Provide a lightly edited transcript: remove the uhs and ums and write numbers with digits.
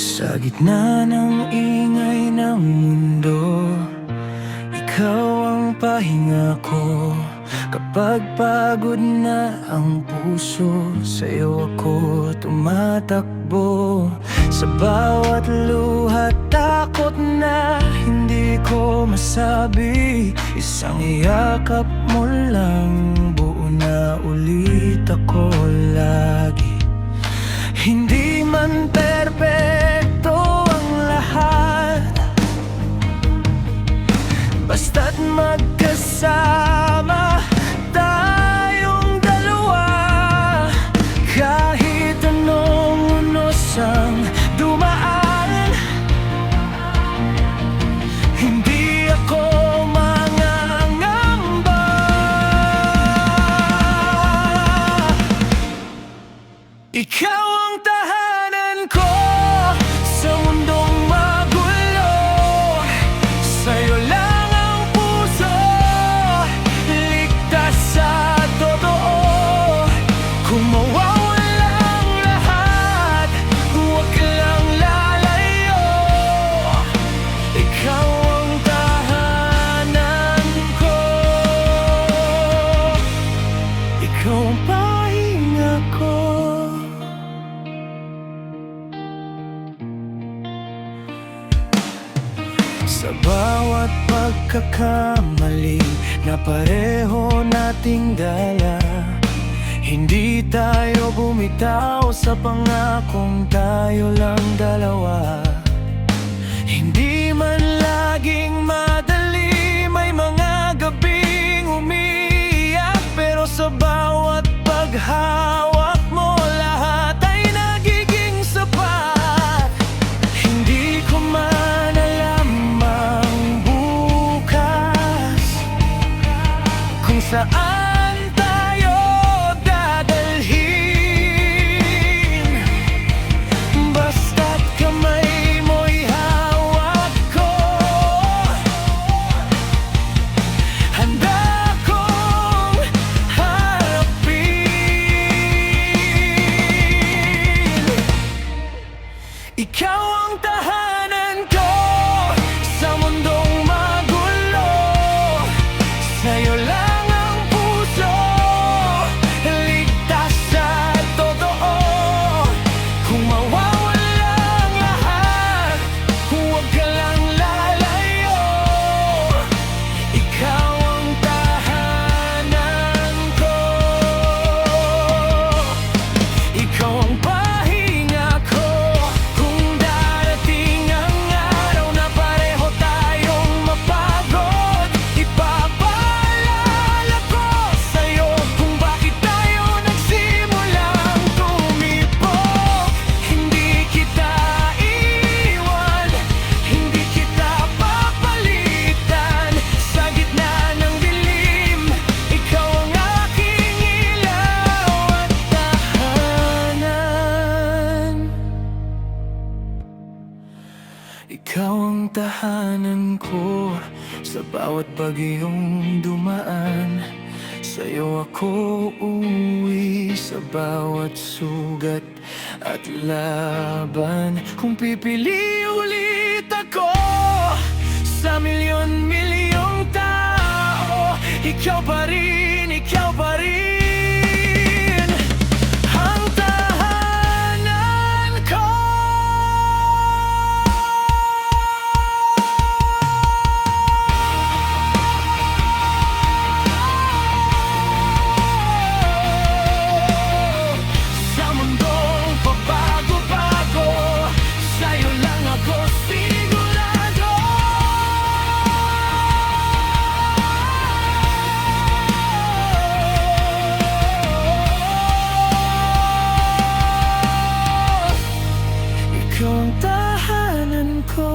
Sa gitna ng ingay ng mundo, ikaw ang pahinga ko. Kapag pagod na ang puso, sa'yo ako tumatakbo. Sa bawat luha, takot na hindi ko masabi. Isang yakap mo lang, buo na ulit ako lagi. Hindi man perpekto ang lahat, basta't magkasama tayong dalawa. Kahit anong unos ang dumaan, hindi ako mangangamba. Ikaw ang tahanan ko sa mundong magulo. Sa'yo lang ang puso, ligtas sa totoo. Kung mawawala ang lahat, huwag ka lang lalayo. Ikaw ang tahanan ko, ikaw ang pahinga ko. Sa bawat pagkakamali na pareho nating dala, hindi tayo bumitaw sa pangakong tayo lang dalawa. Hindi man laging madali, may mga gabing umiiyak, pero sa bawat paghawak mo, lahat ay nagiging sapat. Hindi ko man alam ang bukas, kung saan tayo dadalhin. Basta't kamay mo'y hawak ko, handa kong harapin. Ikaw ang tahanan ko sa mundong magulo. Sa'yo lang ang puso, ligtas sa totoo. Kung mawawala ang lahat, huwag ka lang lalayo. Ikaw ang tahanan ko, ikaw ang pahinga ko. Kung darating ang araw na pareho tayong mapagod, ipapaalala ko sa'yo kung bakit tayo nagsimulang tumibok. Hindi kita iiwan, hindi kita papalitan. Sa gitna ng dilim, ikaw ang aking ilaw at tahanan. Ikaw ang tahanan ko sa bawat bagyong dumaan. Sa'yo ako uuwi sa bawat sugat at laban. Kung pipili ulit ako sa milyon-milyong tao, ikaw pa rin, ikaw pa rin ang tahanan ko. Sa mundong pabago-bago, sa'yo lang ako sigurado. Ikaw ang tahanan ko.